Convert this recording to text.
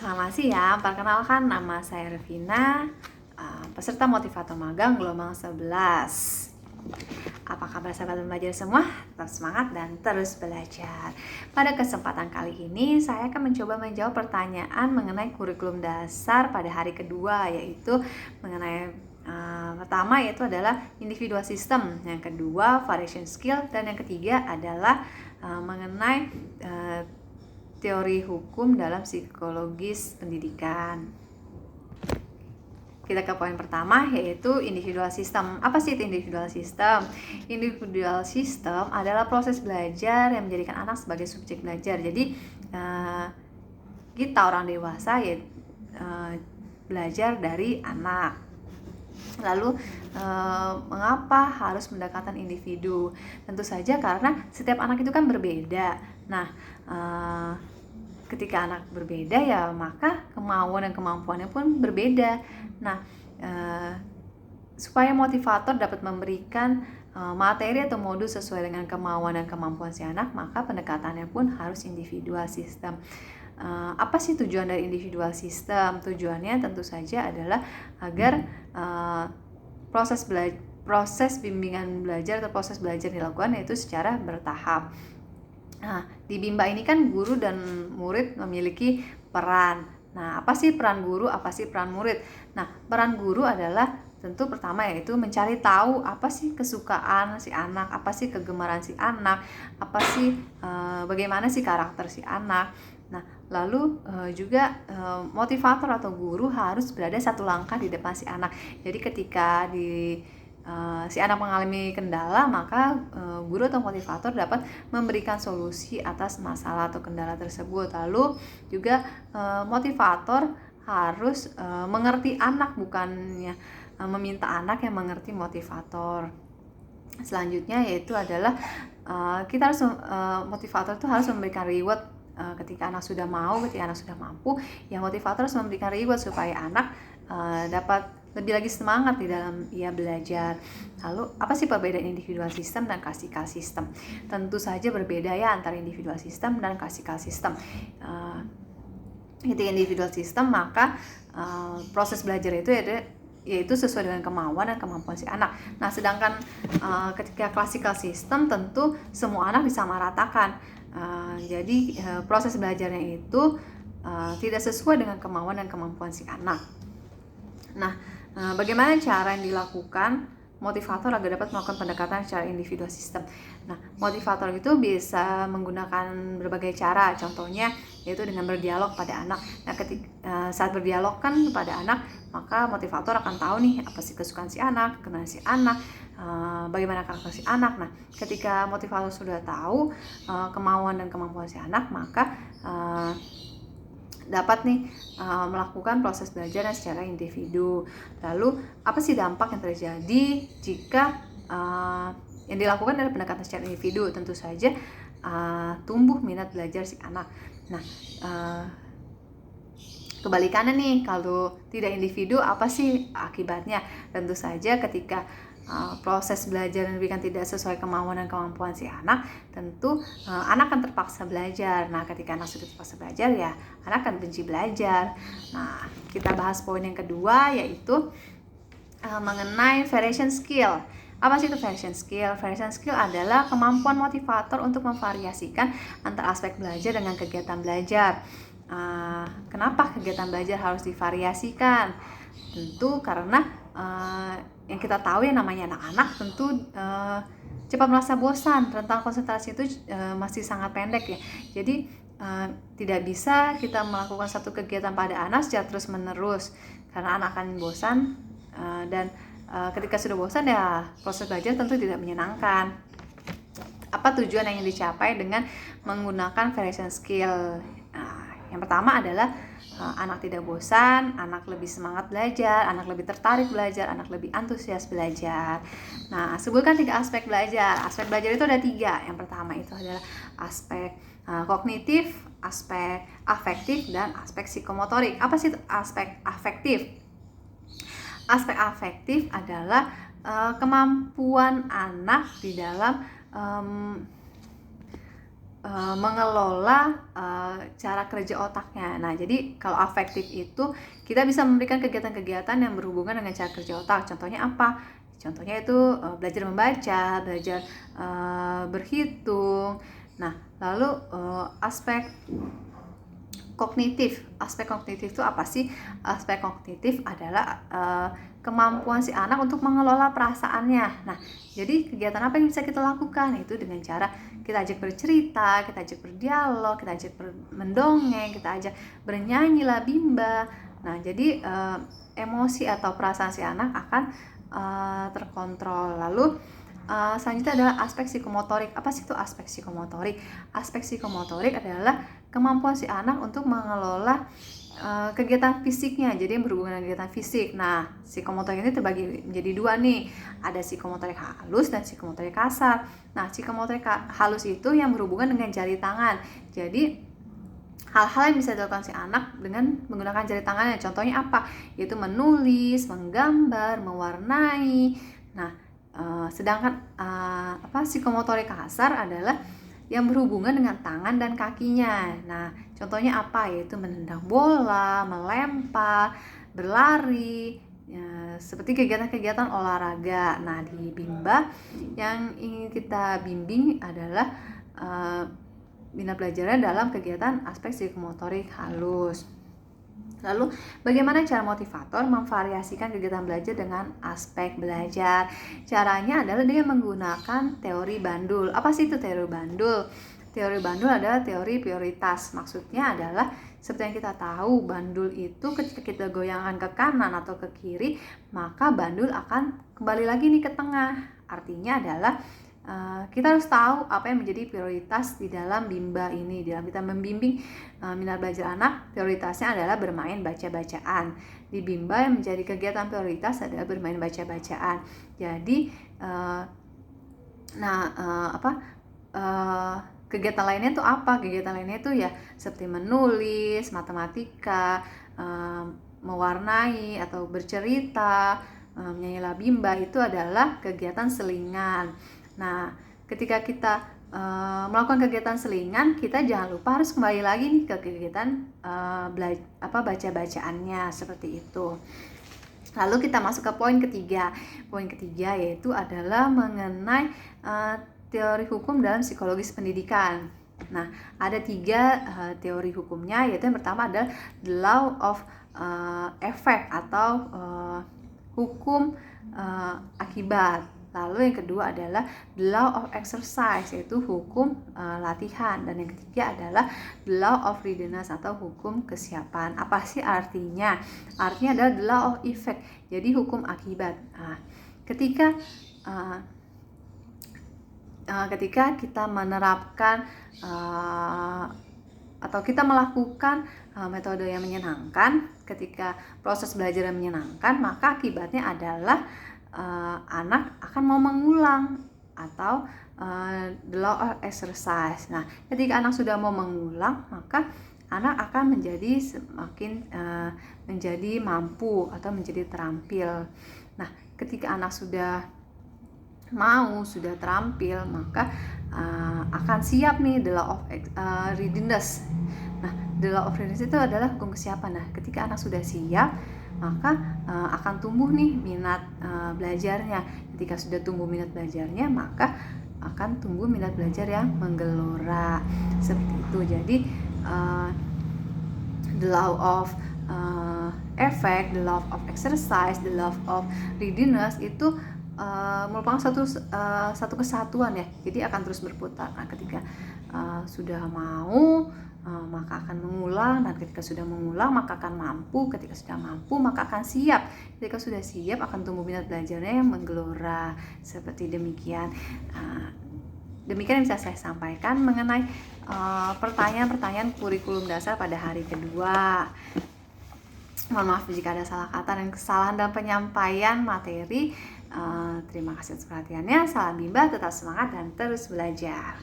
Selamat siang, perkenalkan nama saya Revina, peserta motivator magang gelombang 11. Apa kabar sahabat belajar semua? Tetap semangat dan terus belajar. Pada kesempatan kali ini, saya akan mencoba menjawab pertanyaan mengenai kurikulum dasar pada hari kedua, yaitu mengenai pertama yaitu adalah individual system, yang kedua variation skill, dan yang ketiga adalah mengenai teori hukum dalam psikologis pendidikan. Kita ke poin pertama, yaitu individual system. Apa sih itu individual system? Individual system adalah proses belajar yang menjadikan anak sebagai subjek belajar. Jadi kita orang dewasa belajar dari anak. Lalu mengapa harus mendekatkan individu? Tentu saja karena setiap anak itu kan berbeda. Nah, ketika anak berbeda ya maka kemauan dan kemampuannya pun berbeda. Nah, supaya motivator dapat memberikan materi atau modus sesuai dengan kemauan dan kemampuan si anak, maka pendekatannya pun harus individual system. Apa sih tujuan dari individual system? Tujuannya tentu saja adalah agar proses bimbingan belajar atau proses belajar dilakukan yaitu secara bertahap. Nah, di Bimba ini kan guru dan murid memiliki peran. Nah, apa sih peran guru, apa sih peran murid? Nah, peran guru adalah tentu pertama yaitu mencari tahu apa sih kesukaan si anak, apa sih kegemaran si anak, apa sih bagaimana sih karakter si anak. Nah, lalu juga motivator atau guru harus berada satu langkah di depan si anak. Jadi ketika si anak mengalami kendala, maka guru atau motivator dapat memberikan solusi atas masalah atau kendala tersebut. Lalu juga motivator harus mengerti anak, bukannya meminta anak yang mengerti motivator. Selanjutnya yaitu adalah kita harus motivator itu harus memberikan reward ketika anak sudah mau, ketika anak sudah mampu. Ya, motivator harus memberikan reward supaya anak dapat lebih lagi semangat di dalam ia belajar. Lalu apa sih perbedaan individual system dan classical system? Tentu saja berbeda ya antara individual system dan classical system. Itu individual system, maka proses belajar itu yaitu sesuai dengan kemauan dan kemampuan si anak. Nah, sedangkan ketika classical system tentu semua anak disamaratakan. Jadi proses belajarnya itu tidak sesuai dengan kemauan dan kemampuan si anak. Nah, bagaimana cara yang dilakukan motivator agar dapat melakukan pendekatan secara individual system? Nah, motivator itu bisa menggunakan berbagai cara. Contohnya yaitu dengan berdialog pada anak. Nah, saat berdialog kan pada anak, maka motivator akan tahu nih apa sih kesukaan si anak, kenal si anak, bagaimana karakter si anak. Nah, ketika motivator sudah tahu kemauan dan kemampuan si anak, maka dapat nih melakukan proses belajar secara individu. Lalu apa sih dampak yang terjadi jika yang dilakukan adalah pendekatan secara individu? Tentu saja tumbuh minat belajar si anak. Nah, kebalikannya nih, kalau tidak individu, apa sih akibatnya? Tentu saja ketika proses belajar yang diberikan tidak sesuai kemauan dan kemampuan si anak, tentu anak akan terpaksa belajar. Nah, ketika anak sudah terpaksa belajar, ya anak akan benci belajar. Nah, kita bahas poin yang kedua, yaitu mengenai variation skill. Apa sih itu variation skill? Variation skill adalah kemampuan motivator untuk memvariasikan antara aspek belajar dengan kegiatan belajar. Kenapa kegiatan belajar harus divariasikan? Tentu karena yang kita tahu yang namanya anak-anak tentu cepat merasa bosan, rentang konsentrasi itu masih sangat pendek ya. Jadi tidak bisa kita melakukan satu kegiatan pada anak secara terus menerus, karena anak akan bosan dan ketika sudah bosan ya proses belajar tentu tidak menyenangkan. Apa tujuan yang ingin dicapai dengan menggunakan variation skill? Yang pertama adalah anak tidak bosan, anak lebih semangat belajar, anak lebih tertarik belajar, anak lebih antusias belajar. Nah, sebutkan 3 aspek belajar. Aspek belajar itu ada 3. Yang pertama itu adalah aspek kognitif, aspek afektif, dan aspek psikomotorik. Apa sih aspek afektif? Aspek afektif adalah kemampuan anak di dalam mengelola cara kerja otaknya. Nah, jadi kalau afektif itu kita bisa memberikan kegiatan-kegiatan yang berhubungan dengan cara kerja otak. Contohnya apa? Contohnya itu belajar membaca, belajar berhitung. Nah, lalu aspek kognitif itu apa sih? Aspek kognitif adalah kemampuan si anak untuk mengelola perasaannya. Nah, jadi kegiatan apa yang bisa kita lakukan? Itu dengan cara kita ajak bercerita, kita ajak berdialog, kita ajak mendongeng, kita ajak bernyanyi lah bimba. Nah, jadi emosi atau perasaan si anak akan terkontrol. Lalu selanjutnya adalah aspek psikomotorik. Apa sih itu aspek psikomotorik? Aspek psikomotorik adalah kemampuan si anak untuk mengelola kegiatan fisiknya, jadi yang berhubungan dengan kegiatan fisik. Nah, psikomotorik ini terbagi menjadi dua nih, ada psikomotorik halus dan psikomotorik kasar. Nah, psikomotorik halus itu yang berhubungan dengan jari tangan. Jadi hal-hal yang bisa dilakukan si anak dengan menggunakan jari tangannya, contohnya apa? Yaitu menulis, menggambar, mewarnai. Nah, sedangkan psikomotorik kasar adalah yang berhubungan dengan tangan dan kakinya. Nah, contohnya apa? Yaitu menendang bola, melempar, berlari, ya, seperti kegiatan-kegiatan olahraga. Nah, di Bimba yang ingin kita bimbing adalah minat belajarnya dalam kegiatan aspek psikomotorik halus. Lalu, bagaimana cara motivator memvariasikan kegiatan belajar dengan aspek belajar? Caranya adalah dia menggunakan teori bandul. Apa sih itu teori bandul? Teori bandul adalah teori prioritas. Maksudnya adalah seperti yang kita tahu, bandul itu ketika kita goyangkan ke kanan atau ke kiri, maka bandul akan kembali lagi nih ke tengah. Artinya adalah kita harus tahu apa yang menjadi prioritas di dalam Bimba ini. Dalam kita membimbing minat belajar anak, prioritasnya adalah bermain baca-bacaan. Di Bimba yang menjadi kegiatan prioritas adalah bermain baca-bacaan. Jadi kegiatan lainnya itu apa? Kegiatan lainnya itu ya seperti menulis, matematika, mewarnai atau bercerita, menyanyi Bimba, itu adalah kegiatan selingan. Nah, ketika kita melakukan kegiatan selingan, kita jangan lupa harus kembali lagi nih ke kegiatan baca-bacaannya, seperti itu. Lalu kita masuk ke poin ketiga. Poin ketiga yaitu adalah mengenai teori hukum dalam psikologis pendidikan. Nah, ada 3 teori hukumnya, yaitu yang pertama adalah the law of effect atau hukum akibat. Lalu yang kedua adalah the law of exercise, yaitu hukum latihan. Dan yang ketiga adalah the law of readiness atau hukum kesiapan. Apa sih artinya? Artinya adalah the law of effect, jadi hukum akibat. Nah, ketika kita menerapkan atau kita melakukan metode yang menyenangkan, ketika proses belajar yang menyenangkan, maka akibatnya adalah anak akan mau mengulang atau the law of exercise. Nah, ketika anak sudah mau mengulang, maka anak akan menjadi semakin menjadi mampu atau menjadi terampil. Nah, ketika anak sudah terampil, maka akan siap nih the law of readiness. Nah, the law of readiness itu adalah hukum kesiapan. Nah, ketika anak sudah siap, maka akan tumbuh nih minat belajarnya. Ketika sudah tumbuh minat belajarnya, maka akan tumbuh minat belajar yang menggelora, seperti itu. Jadi the law of effect, the law of exercise, the law of readiness itu merupakan satu kesatuan ya. Jadi akan terus berputar. Nah, ketika sudah mau maka akan mengulang, dan ketika sudah mengulang maka akan mampu, ketika sudah mampu maka akan siap, ketika sudah siap akan tumbuh minat belajarnya yang menggelora, seperti demikian. Demikian yang bisa saya sampaikan mengenai pertanyaan-pertanyaan kurikulum dasar pada hari kedua. Mohon maaf jika ada salah kata dan kesalahan dalam penyampaian materi. Terima kasih atas perhatiannya. Salam Bimba, tetap semangat dan terus belajar.